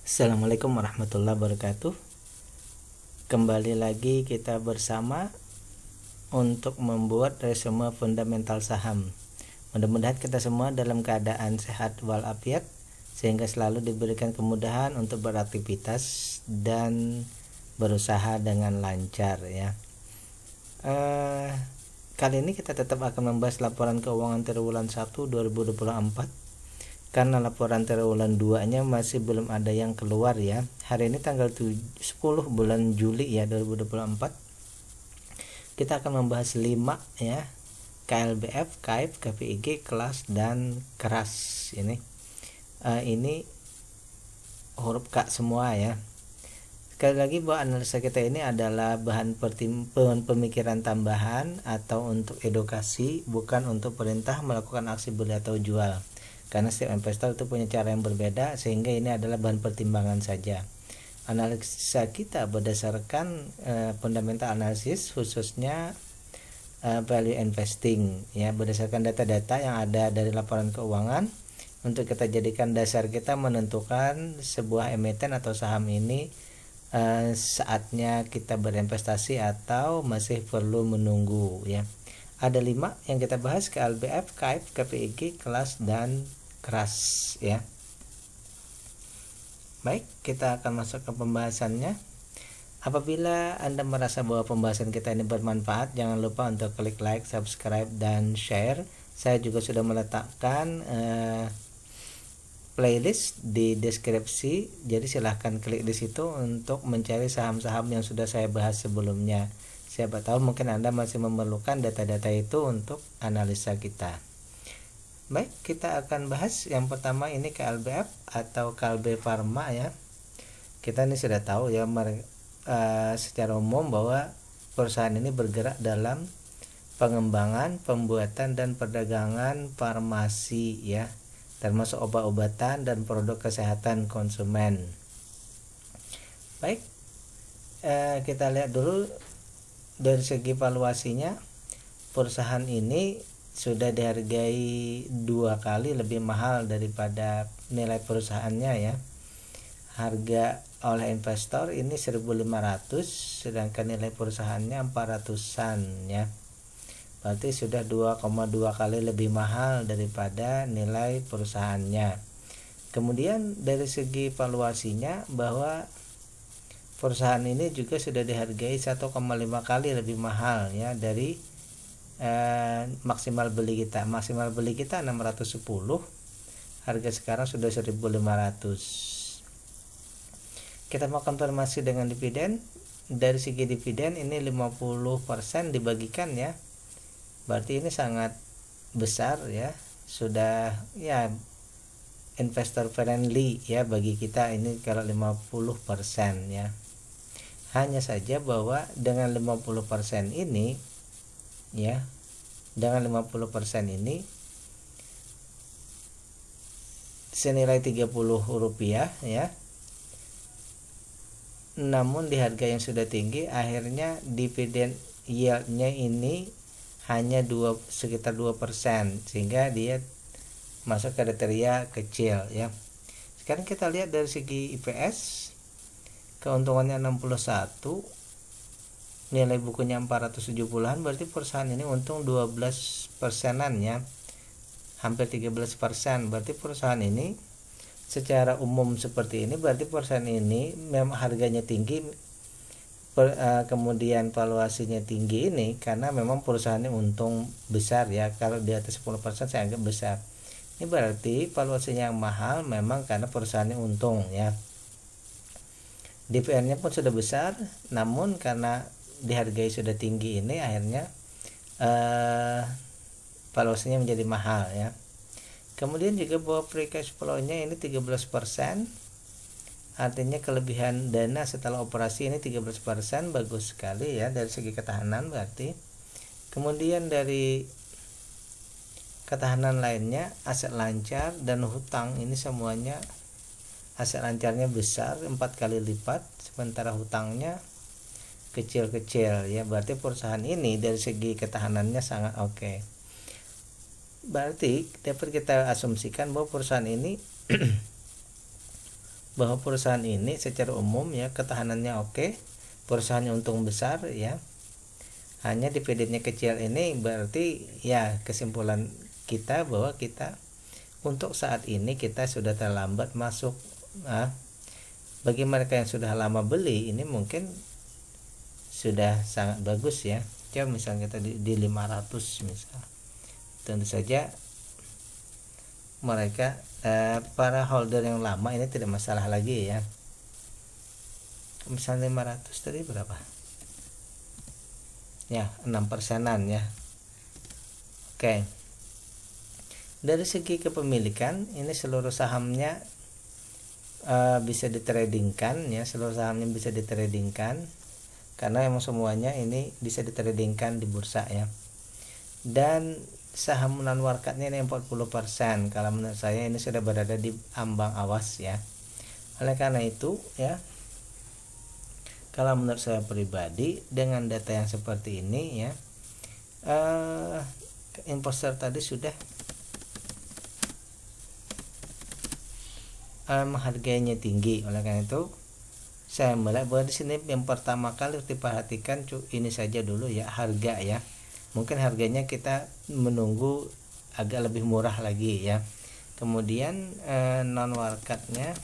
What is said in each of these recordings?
Assalamualaikum warahmatullahi wabarakatuh. Kembali lagi kita bersama untuk membuat resume fundamental saham. Mudah-mudahan kita semua dalam keadaan sehat walafiat sehingga selalu diberikan kemudahan untuk beraktivitas dan berusaha dengan lancar ya. Kali ini kita tetap akan membahas laporan keuangan triwulan 1 2024. Karena laporan triwulan 2-nya masih belum ada yang keluar ya. Hari ini tanggal 10 bulan Juli ya 2024. Kita akan membahas 5 ya. KLBF, KAIF, KPIG, kelas dan keras ini. Ini huruf K semua ya. Sekali lagi bahwa analisa kita ini adalah bahan pemikiran tambahan atau untuk edukasi, bukan untuk perintah melakukan aksi beli atau jual. Karena setiap investor itu punya cara yang berbeda, sehingga ini adalah bahan pertimbangan saja. Analisa kita berdasarkan fundamental analysis, khususnya value investing ya, berdasarkan data-data yang ada dari laporan keuangan untuk kita jadikan dasar kita menentukan sebuah emiten atau saham ini saatnya kita berinvestasi atau masih perlu menunggu ya. Ada 5 yang kita bahas: KLBF, KAIF, KPIG, kelas dan keras ya. Baik, kita akan masuk ke pembahasannya. Apabila Anda merasa bahwa pembahasan kita ini bermanfaat, jangan lupa untuk klik like, subscribe dan share. Saya juga sudah meletakkan playlist di deskripsi, jadi silahkan klik di situ untuk mencari saham-saham yang sudah saya bahas sebelumnya. Siapa tahu mungkin Anda masih memerlukan data-data itu untuk analisa kita. Baik, kita akan bahas yang pertama ini KLBF atau Kalbe Farma ya. Kita ini sudah tahu ya secara umum bahwa perusahaan ini bergerak dalam pengembangan, pembuatan dan perdagangan farmasi ya, termasuk obat-obatan dan produk kesehatan konsumen. Baik, kita lihat dulu dari segi valuasinya. Perusahaan ini sudah dihargai 2 kali lebih mahal daripada nilai perusahaannya ya. Harga oleh investor ini 1.500, sedangkan nilai perusahaannya 400-an ya. Berarti sudah 2,2 kali lebih mahal daripada nilai perusahaannya. Kemudian dari segi valuasinya, bahwa perusahaan ini juga sudah dihargai 1,5 kali lebih mahal ya dari maksimal beli kita. Maksimal beli kita 610, harga sekarang sudah 1.500. Kita mau konfirmasi dengan dividen. Dari segi dividen ini 50% dibagikan ya, berarti ini sangat besar ya, sudah ya investor friendly ya bagi kita ini kalau 50% ya. Hanya saja bahwa dengan 50% ini ya, dengan 50% ini senilai Rp30 ya, namun di harga yang sudah tinggi akhirnya dividen yieldnya ini hanya sekitar 2%, sehingga dia masuk kriteria kecil ya. Sekarang kita lihat dari segi IPS, keuntungannya 61, nilai bukunya 470-an, berarti perusahaan ini untung 12%-an ya, hampir 13%. Berarti perusahaan ini secara umum seperti ini, berarti perusahaan ini memang harganya tinggi, kemudian valuasinya tinggi ini karena memang perusahaannya untung besar ya. Kalau di atas 10% saya anggap besar. Ini berarti valuasinya yang mahal memang karena perusahaannya untung ya. DPR-nya pun sudah besar, namun karena dihargai sudah tinggi ini akhirnya valuasinya menjadi mahal ya. Kemudian juga bahwa free cash flow-nya ini 13%, artinya kelebihan dana setelah operasi ini 13%, bagus sekali ya dari segi ketahanan berarti. Kemudian dari ketahanan lainnya, aset lancar dan hutang ini semuanya, aset lancarnya besar 4 kali lipat, sementara hutangnya kecil-kecil ya. Berarti perusahaan ini dari segi ketahanannya sangat oke. Berarti dapat kita asumsikan bahwa perusahaan ini bahwa perusahaan ini secara umum ya ketahanannya oke, perusahaannya untung besar ya, hanya dividennya kecil. Ini berarti ya kesimpulan kita bahwa kita untuk saat ini kita sudah terlambat masuk. Nah, bagi mereka yang sudah lama beli ini mungkin sudah sangat bagus ya. Coba misalnya kita di 500 misal, tentu saja mereka para holder yang lama ini tidak masalah lagi ya. Misalnya 500 tadi berapa ya, 6%-an ya. Oke, dari segi kepemilikan ini seluruh sahamnya bisa ditradingkan ya, seluruh sahamnya bisa ditradingkan karena emang semuanya ini bisa ditradingkan di bursa ya. Dan saham non marketnya ini 40%. Kalau menurut saya ini sudah berada di ambang awas ya. Oleh karena itu ya, kalau menurut saya pribadi dengan data yang seperti ini ya, investor tadi sudah menghargainya tinggi. Oleh karena itu saya melihat bahwa di sini yang pertama kali harus diperhatikan ini saja dulu ya, harga ya. Mungkin harganya kita menunggu agak lebih murah lagi ya. Kemudian non marketnya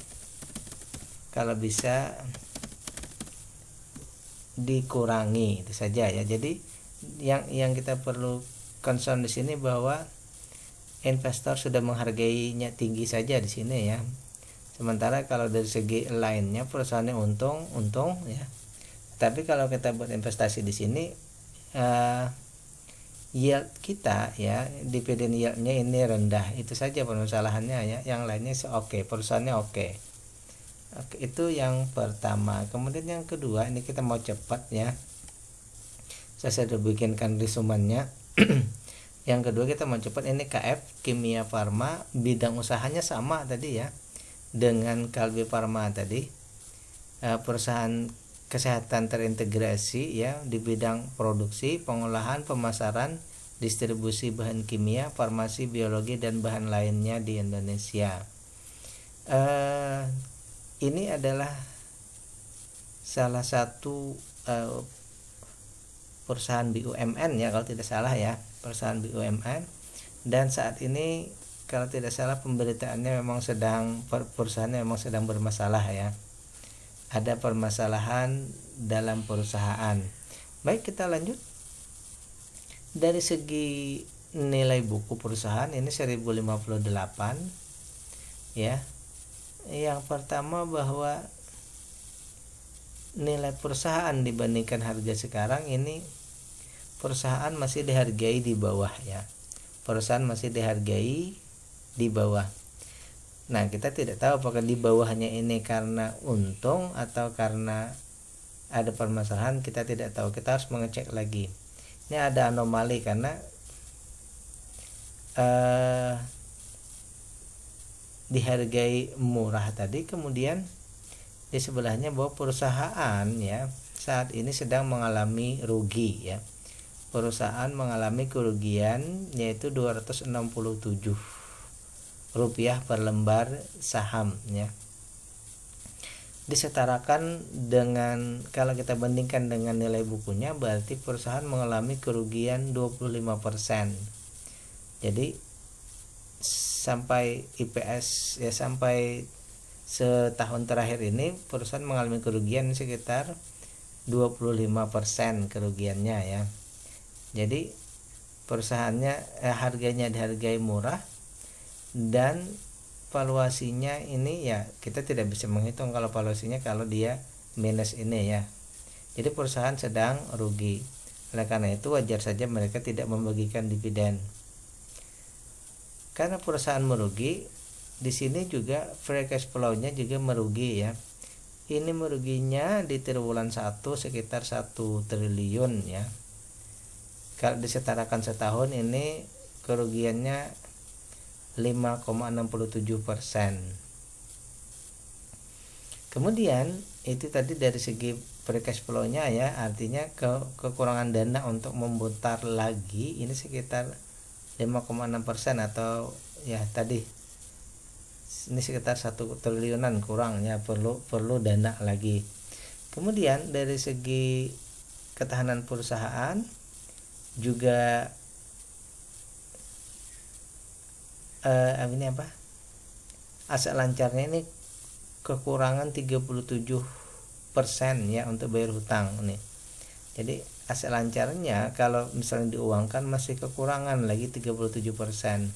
kalau bisa dikurangi, itu saja ya. Jadi yang kita perlu concern di sini bahwa investor sudah menghargainya tinggi saja di sini ya. Sementara kalau dari segi lainnya perusahaannya untung ya. Tapi kalau kita buat investasi di sini yield kita ya, dividen yieldnya ini rendah, itu saja permasalahannya ya. Yang lainnya oke, perusahaannya oke. Oke, itu yang pertama. Kemudian yang kedua, ini kita mau cepat ya. Saya sudah bikinkan resumennya. Yang kedua kita mau cepat, ini KF Kimia Farma, bidang usahanya sama tadi ya dengan Kalbe Farma tadi, perusahaan kesehatan terintegrasi ya di bidang produksi, pengolahan, pemasaran, distribusi bahan kimia, farmasi, biologi dan bahan lainnya di Indonesia. Ini adalah salah satu perusahaan BUMN ya kalau tidak salah ya, perusahaan BUMN, dan saat ini kalau tidak salah pemberitaannya memang perusahaannya memang sedang bermasalah ya. Ada permasalahan dalam perusahaan. Baik, kita lanjut. Dari segi nilai buku perusahaan ini 1058 ya. Yang pertama bahwa nilai perusahaan dibandingkan harga sekarang ini perusahaan masih dihargai di bawah ya. Perusahaan masih dihargai di bawah. Nah, kita tidak tahu apakah di bawahnya ini karena untung atau karena ada permasalahan, kita tidak tahu. Kita harus mengecek lagi. Ini ada anomali karena dihargai murah tadi, kemudian di sebelahnya bahwa perusahaan ya saat ini sedang mengalami rugi ya. Perusahaan mengalami kerugian yaitu 267 rupiah per lembar saham ya. Disetarakan dengan, kalau kita bandingkan dengan nilai bukunya, berarti perusahaan mengalami kerugian 25%. Jadi sampai IPS ya, sampai setahun terakhir ini perusahaan mengalami kerugian sekitar 25% kerugiannya ya. Jadi perusahaannya harganya dihargai murah dan valuasinya ini ya kita tidak bisa menghitung kalau valuasinya kalau dia minus ini ya. Jadi perusahaan sedang rugi. Oleh karena itu wajar saja mereka tidak membagikan dividen. Karena perusahaan merugi, di sini juga free cash flow-nya juga merugi ya. Ini meruginya di triwulan 1 sekitar 1 triliun ya. Kalau disetarakan setahun ini kerugiannya 5,67%. Kemudian itu tadi dari segi free cash flow-nya ya, artinya kekurangan dana untuk memutar lagi ini sekitar 5,6% atau ya tadi Ini sekitar 1 triliunan kurangnya, perlu dana lagi. Kemudian dari segi ketahanan perusahaan juga ini apa? Aset lancarnya ini kekurangan 37% ya untuk bayar hutang nih. Jadi aset lancarnya kalau misalnya diuangkan masih kekurangan lagi 37%.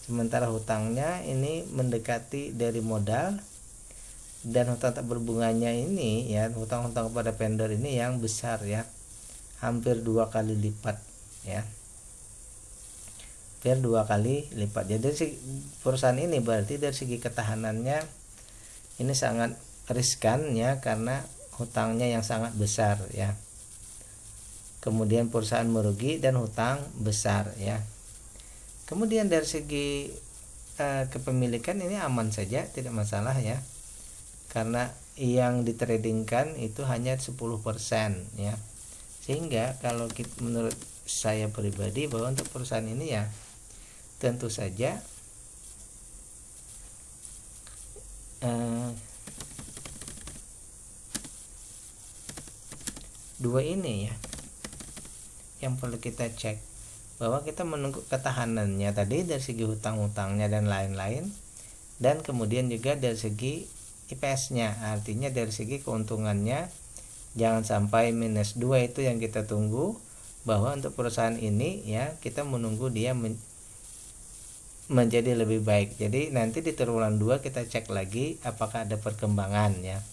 Sementara hutangnya ini mendekati dari modal, dan hutang tak berbunganya ini ya, hutang-hutang kepada vendor ini yang besar ya, hampir 2 kali lipat ya. Hampir 2 kali lipat. Jadi perusahaan ini berarti dari segi ketahanannya ini sangat riskan ya, karena hutangnya yang sangat besar ya. Kemudian perusahaan merugi dan hutang besar ya. Kemudian dari segi kepemilikan ini aman saja, tidak masalah ya, karena yang ditradingkan itu hanya 10% ya. Sehingga kalau menurut saya pribadi bahwa untuk perusahaan ini ya tentu saja dua ini ya yang perlu kita cek, bahwa kita menunggu ketahanannya tadi dari segi hutang-hutangnya dan lain-lain, dan kemudian juga dari segi IPS-nya, artinya dari segi keuntungannya jangan sampai -2. Itu yang kita tunggu, bahwa untuk perusahaan ini ya kita menunggu dia menjadi lebih baik. Jadi nanti di triwulan 2 kita cek lagi apakah ada perkembangan ya,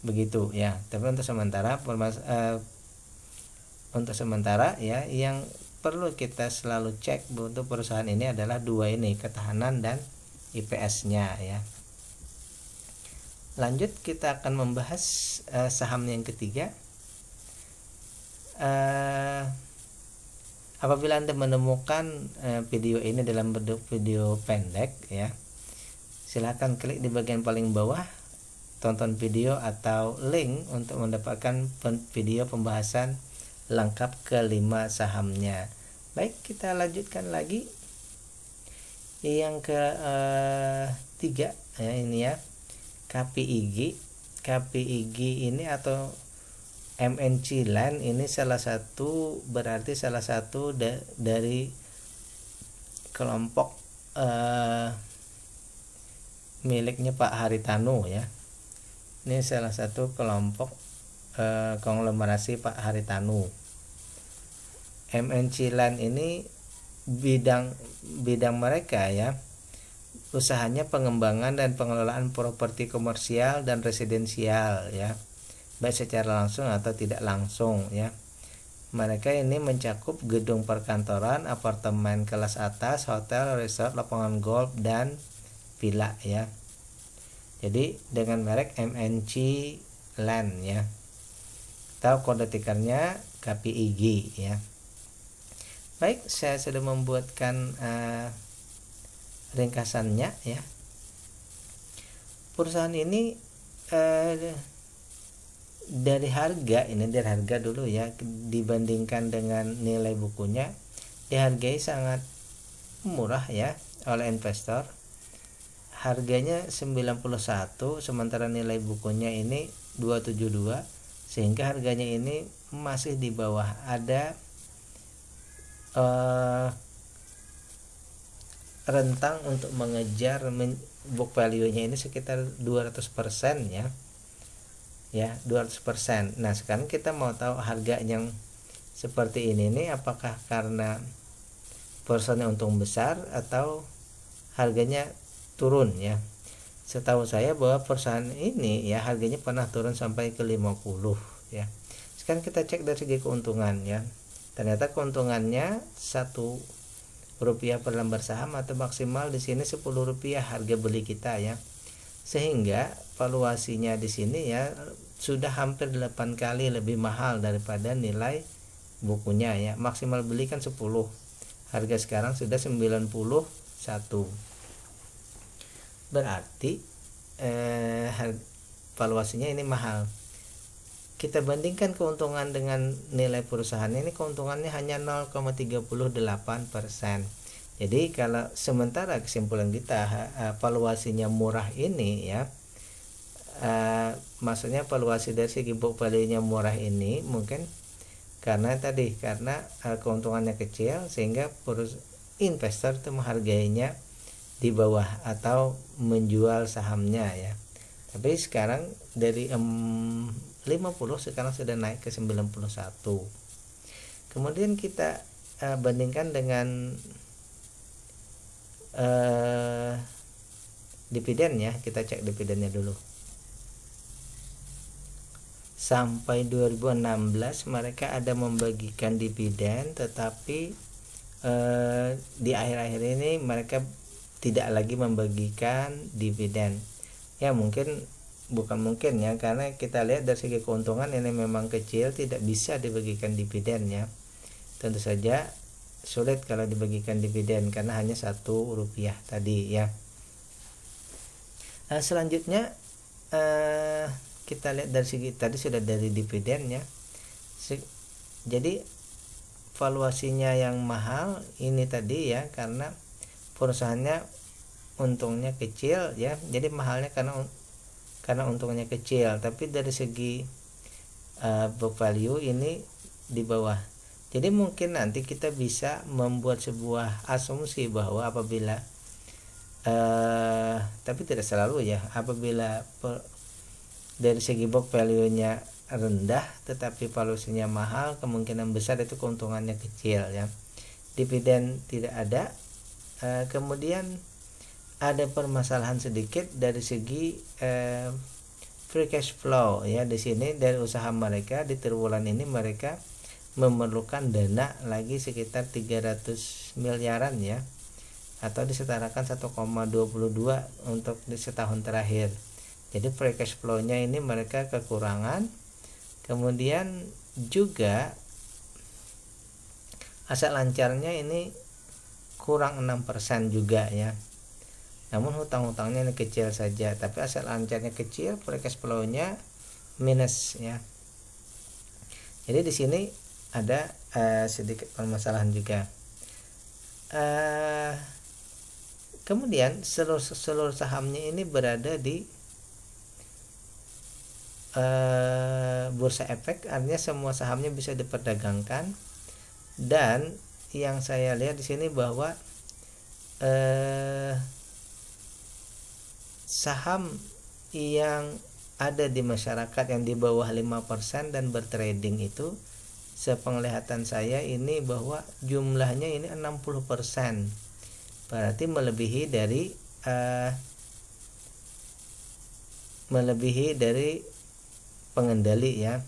begitu ya. Tapi untuk sementara ya yang perlu kita selalu cek untuk perusahaan ini adalah dua ini, ketahanan dan IPS-nya ya. Lanjut kita akan membahas saham yang ketiga. Apabila Anda menemukan video ini dalam bentuk video pendek ya, silahkan klik di bagian paling bawah, tonton video atau link untuk mendapatkan video pembahasan lengkap ke-5 sahamnya. Baik, kita lanjutkan lagi yang ke-3 ya, ini ya, KPIG. KPIG ini atau MNC Land ini berarti salah satu dari kelompok miliknya Pak Haritanu ya. Ini salah satu kelompok konglomerasi Pak Haritanu. MNC Land ini bidang mereka ya, usahanya pengembangan dan pengelolaan properti komersial dan residensial ya, baik secara langsung atau tidak langsung ya. Mereka ini mencakup gedung perkantoran, apartemen kelas atas, hotel, resort, lapangan golf, dan villa ya. Jadi dengan merek MNC Land ya, atau kode tikernya KPIG ya. Baik, saya sudah membuatkan ringkasannya ya. Perusahaan ini dari harga dulu ya, dibandingkan dengan nilai bukunya dihargai sangat murah ya oleh investor. Harganya 91, sementara nilai bukunya ini 272, sehingga harganya ini masih di bawah. Ada rentang untuk mengejar book value-nya ini sekitar 200% ya. Ya, 200%. Nah, sekarang kita mau tahu harga yang seperti ini nih, apakah karena perusahaannya untung besar atau harganya turun ya. Setahu saya bahwa perusahaan ini ya harganya pernah turun sampai ke 50 ya. Sekarang kita cek dari segi keuntungan ya. Ternyata keuntungannya Rp1 per lembar saham, atau maksimal di sini Rp10 harga beli kita ya. Sehingga valuasinya di sini ya sudah hampir 8 kali lebih mahal daripada nilai bukunya ya. Maksimal beli kan 10. Harga sekarang sudah 91. Berarti valuasinya ini mahal. Kita bandingkan keuntungan dengan nilai perusahaan ini, keuntungannya hanya 0,38%. Jadi kalau sementara kesimpulan kita valuasinya murah ini ya, maksudnya valuasi dari segi book value-nya murah ini mungkin karena keuntungannya kecil sehingga investor itu menghargainya di bawah atau menjual sahamnya ya. Tapi sekarang dari 50 sekarang sudah naik ke 91. Kemudian kita bandingkan dengan dividen ya, kita cek dividennya dulu. Sampai 2016 mereka ada membagikan dividen, tetapi di akhir-akhir ini mereka tidak lagi membagikan dividen. Ya bukan mungkin ya, karena kita lihat dari segi keuntungan ini memang kecil, tidak bisa dibagikan dividen ya. Tentu saja sulit kalau dibagikan dividen karena hanya Rp1 tadi ya. Selanjutnya kita lihat dari segi tadi sudah dari dividen ya. Jadi valuasinya yang mahal ini tadi ya, karena perusahaannya untungnya kecil ya, jadi mahalnya karena untungnya kecil. Tapi dari segi book value ini di bawah. Jadi mungkin nanti kita bisa membuat sebuah asumsi bahwa apabila tapi tidak selalu ya, apabila dari segi book value-nya rendah tetapi valuasinya mahal, kemungkinan besar itu keuntungannya kecil ya. Dividen tidak ada. Kemudian ada permasalahan sedikit dari segi free cash flow ya. Di sini dari usaha mereka di triwulan ini mereka memerlukan dana lagi sekitar 300 miliaran ya, atau disetarakan 1,22 untuk di setahun terakhir. Jadi free cash flow-nya ini mereka kekurangan. Kemudian juga aset lancarnya ini kurang 6% juga ya. Namun hutang-hutangnya ini kecil saja, tapi aset lancarnya kecil, free cash flow-nya minus ya. Jadi di sini ada sedikit permasalahan juga. Kemudian seluruh sahamnya ini berada di bursa efek, artinya semua sahamnya bisa diperdagangkan. Dan yang saya lihat di sini bahwa saham yang ada di masyarakat yang di bawah 5% dan bertrading itu, sepenglihatan saya ini bahwa jumlahnya ini 60%, berarti melebihi dari pengendali ya.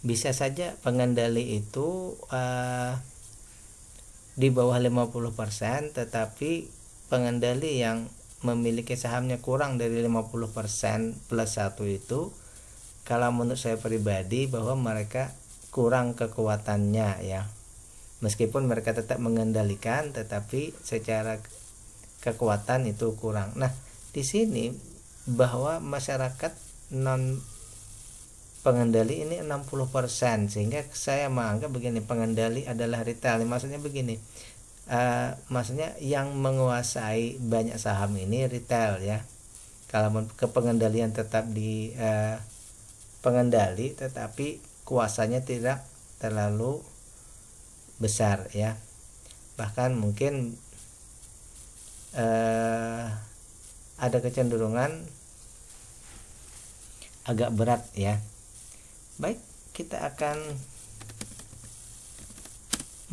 Bisa saja pengendali itu di bawah 50%, tetapi pengendali yang memiliki sahamnya kurang dari 50% plus 1 itu, kalau menurut saya pribadi bahwa mereka kurang kekuatannya ya. Meskipun mereka tetap mengendalikan, tetapi secara kekuatan itu kurang. Nah, di sini bahwa masyarakat non pengendali ini 60%, sehingga saya menganggap begini, pengendali adalah retail. Maksudnya begini, maksudnya yang menguasai banyak saham ini retail ya. Kalau kepengendalian tetap di pengendali, tetapi kuasanya tidak terlalu besar ya. Bahkan mungkin ada kecenderungan agak berat ya. Baik, kita akan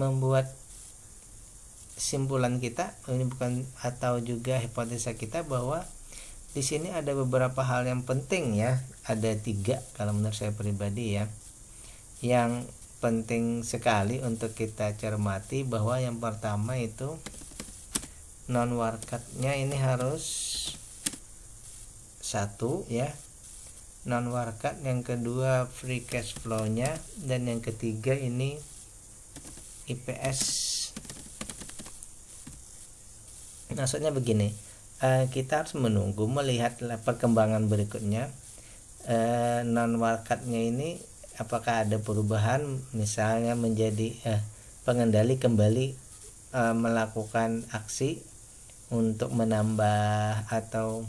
membuat kesimpulan kita, ini bukan atau juga hipotesa kita, bahwa di sini ada beberapa hal yang penting ya. Ada 3 kalau menurut saya pribadi ya, yang penting sekali untuk kita cermati. Bahwa yang pertama itu non warkatnya ini harus 1 ya, non warkat. Yang kedua free cash flow-nya, dan yang ketiga ini IPS. Maksudnya begini, kita harus menunggu melihat perkembangan berikutnya. Non warkatnya ini apakah ada perubahan, misalnya menjadi pengendali kembali melakukan aksi untuk menambah atau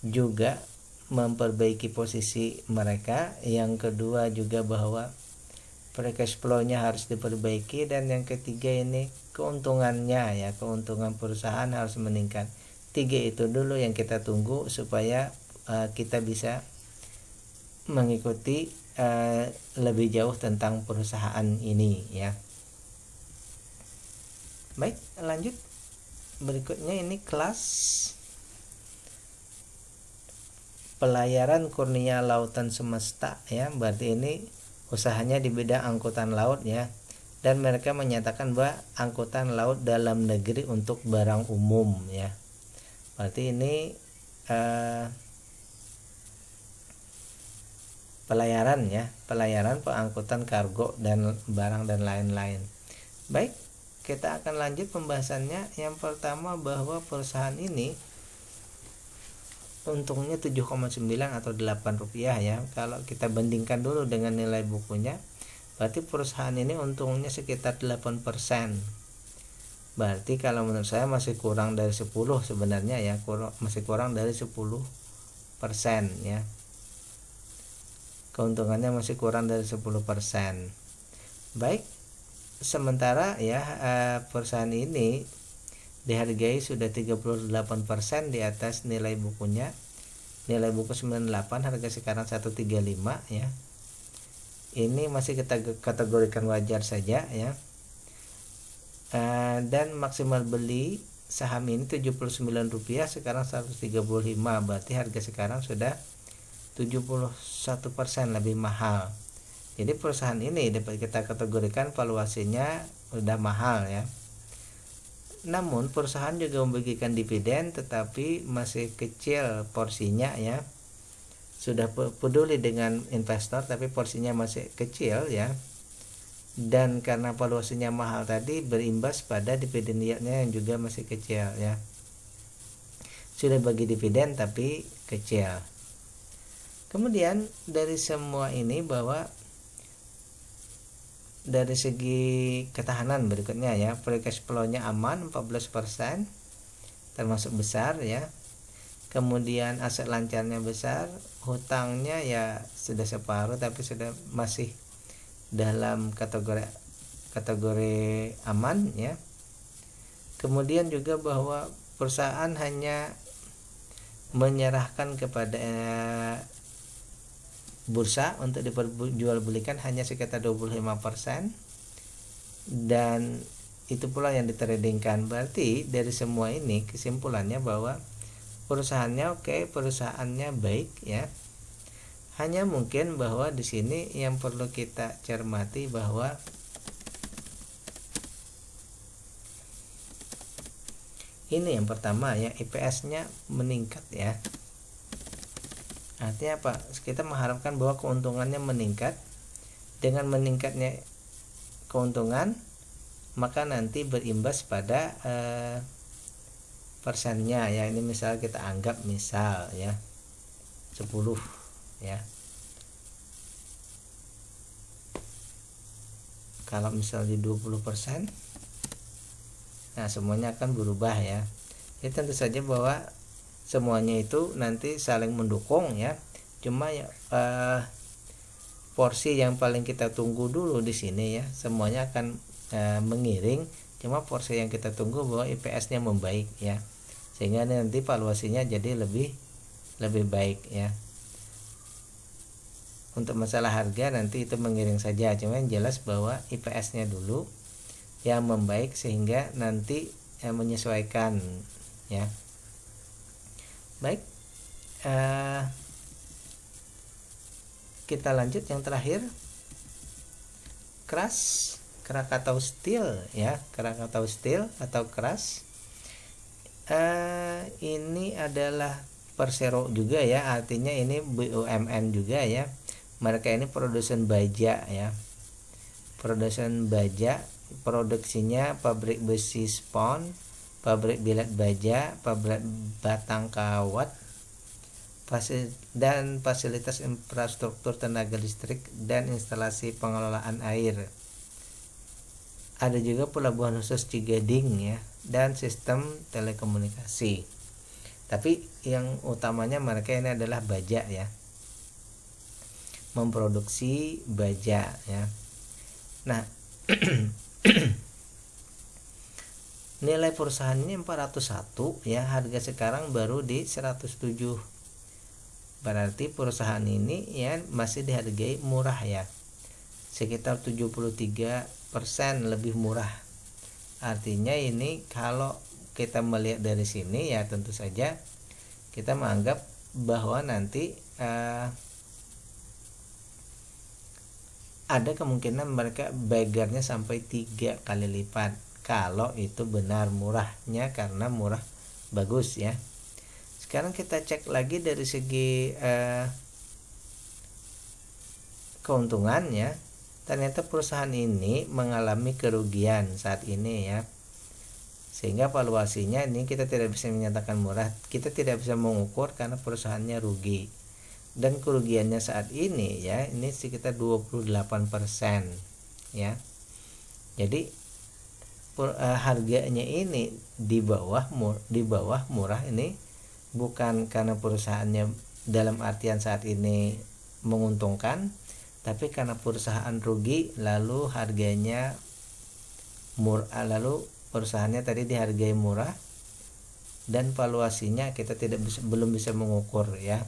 juga memperbaiki posisi mereka. Yang kedua juga bahwa free cash flow-nya harus diperbaiki, dan yang ketiga ini keuntungannya ya, keuntungan perusahaan harus meningkat. 3 itu dulu yang kita tunggu supaya kita bisa mengikuti lebih jauh tentang perusahaan ini ya. Baik, lanjut. Berikutnya ini kelas pelayaran Kurnia Lautan Semesta ya. Berarti ini usahanya di bidang angkutan laut ya. Dan mereka menyatakan bahwa angkutan laut dalam negeri untuk barang umum ya. Berarti ini pelayaran ya, pelayaran pengangkutan kargo dan barang dan lain-lain. Baik, kita akan lanjut pembahasannya. Yang pertama bahwa perusahaan ini untungnya 7,9 atau 8 rupiah ya. Kalau kita bandingkan dulu dengan nilai bukunya, berarti perusahaan ini untungnya sekitar 8%. Berarti kalau menurut saya masih kurang dari 10 sebenarnya ya, masih kurang dari 10% ya. Keuntungannya masih kurang dari 10%. Baik, sementara ya perusahaan ini dihargai sudah 38% di atas nilai bukunya. Nilai buku 98, harga sekarang 135 ya. Ini masih kita kategorikan wajar saja ya. Dan maksimal beli saham ini Rp79, sekarang 135, berarti harga sekarang sudah 71% lebih mahal. Jadi perusahaan ini dapat kita kategorikan valuasinya udah mahal ya. Namun perusahaan juga membagikan dividen, tetapi masih kecil porsinya ya. Sudah peduli dengan investor tapi porsinya masih kecil ya. Dan karena valuasinya mahal tadi berimbas pada dividen yieldnya yang juga masih kecil ya. Sudah bagi dividen tapi kecil. Kemudian dari semua ini bahwa dari segi ketahanan berikutnya ya, free cash flow-nya aman 14%, termasuk besar ya. Kemudian aset lancarnya besar, hutangnya ya sudah separuh tapi sudah masih dalam kategori aman ya. Kemudian juga bahwa perusahaan hanya menyerahkan kepada bursa untuk diperjualbelikan hanya sekitar 25%, dan itu pula yang ditradingkan. Berarti dari semua ini kesimpulannya bahwa perusahaannya oke, perusahaannya baik ya. Hanya mungkin bahwa di sini yang perlu kita cermati bahwa ini yang pertama ya, IPS-nya meningkat ya. Artinya apa? Kita mengharapkan bahwa keuntungannya meningkat. Dengan meningkatnya keuntungan, maka nanti berimbas pada persennya ya. Ini misal kita anggap misal ya 10 ya. Kalau misal di 20%, nah semuanya akan berubah ya. Jadi tentu saja bahwa semuanya itu nanti saling mendukung ya. Cuma ya porsi yang paling kita tunggu dulu di sini ya. Semuanya akan mengiring, cuma porsi yang kita tunggu bahwa IPS-nya membaik ya. Sehingga nanti valuasinya jadi lebih baik ya. Untuk masalah harga nanti itu mengiring saja, cuma yang jelas bahwa IPS-nya dulu yang membaik sehingga nanti menyesuaikan ya. Baik, kita lanjut yang terakhir, Krakatau Steel ya. Krakatau Steel atau keras ini adalah Persero juga ya, artinya ini BUMN juga ya. Mereka ini produsen baja ya, produsen baja. Produksinya pabrik besi spon, pabrik bilet baja, pabrik batang kawat, dan fasilitas infrastruktur tenaga listrik dan instalasi pengelolaan air. ada juga pelabuhan khusus Cigading ya, dan sistem telekomunikasi. Tapi yang utamanya mereka ini adalah baja ya, memproduksi baja ya. Nah, nilai perusahaan ini 401 ya, harga sekarang baru di 107. Berarti perusahaan ini ya masih dihargai murah ya, sekitar 73% lebih murah. Artinya ini kalau kita melihat dari sini ya, tentu saja kita menganggap bahwa nanti ada kemungkinan mereka bayarnya sampai 3 kali lipat kalau itu benar murahnya, karena murah bagus ya. Sekarang kita cek lagi dari segi keuntungannya. Ternyata perusahaan ini mengalami kerugian saat ini ya, sehingga valuasinya ini kita tidak bisa menyatakan murah, kita tidak bisa mengukur karena perusahaannya rugi, dan kerugiannya saat ini ya ini sekitar 28% ya. Jadi harganya ini di bawah murah ini bukan karena perusahaannya dalam artian saat ini menguntungkan, tapi karena perusahaan rugi lalu harganya murah, lalu perusahaannya tadi dihargai murah dan valuasinya kita belum bisa mengukur ya.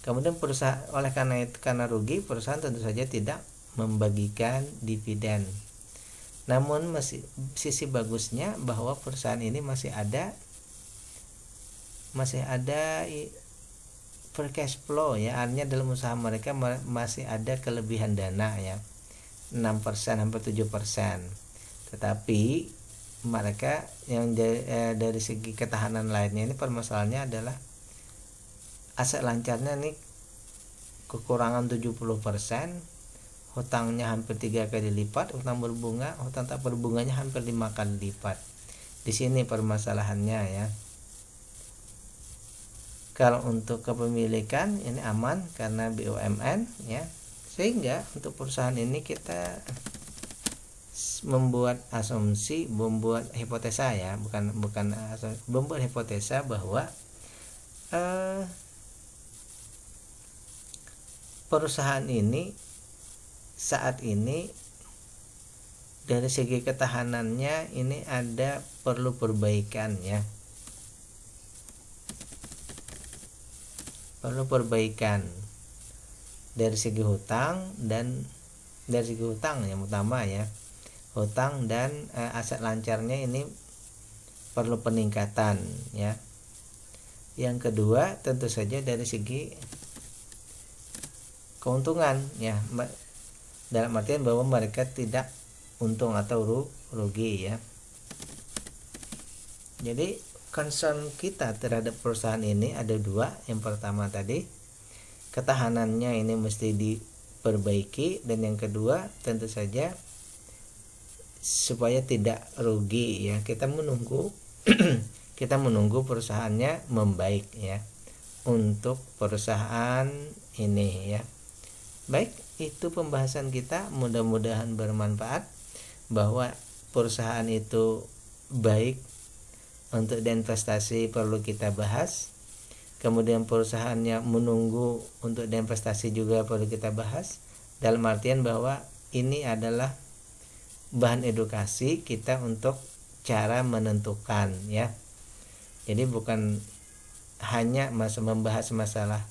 Kemudian perusahaan karena rugi, perusahaan tentu saja tidak membagikan dividen. Namun sisi bagusnya bahwa perusahaan ini masih ada free cash flow ya, artinya dalam usaha mereka masih ada kelebihan dana ya, 6% hampir 7%. Tetapi mereka yang dari segi ketahanan lainnya ini permasalahannya adalah aset lancarnya ini kekurangan 70%, hutangnya hampir 3 kali lipat, hutang tak berbunganya hampir 5 kali lipat. Di sini permasalahannya ya. Kalau untuk kepemilikan ini aman karena BUMN ya, sehingga untuk perusahaan ini kita membuat asumsi, membuat hipotesa ya, membuat hipotesa bahwa perusahaan ini saat ini dari segi ketahanannya ini ada perlu perbaikan ya, perlu perbaikan dari segi hutang dan dari segi hutang yang utama ya, hutang dan aset lancarnya ini perlu peningkatan ya. Yang kedua tentu saja dari segi keuntungan ya, dalam artian bahwa mereka tidak untung atau rugi ya. Jadi concern kita terhadap perusahaan ini ada dua. Yang pertama tadi ketahanannya ini mesti diperbaiki, dan yang kedua tentu saja supaya tidak rugi ya, kita menunggu kita menunggu perusahaannya membaik ya untuk perusahaan ini ya. Baik, itu pembahasan kita, mudah-mudahan bermanfaat, bahwa perusahaan itu baik untuk diinvestasi perlu kita bahas, kemudian perusahaannya menunggu untuk diinvestasi juga perlu kita bahas, dalam artian bahwa ini adalah bahan edukasi kita untuk cara menentukan ya. Jadi bukan hanya membahas masalah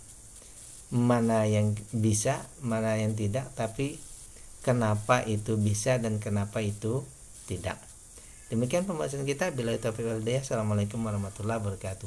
mana yang bisa, mana yang tidak, tapi kenapa itu bisa dan kenapa itu tidak. Demikian pembahasan kita. Bila taufiq wal hidayah. Assalamualaikum warahmatullahi wabarakatuh.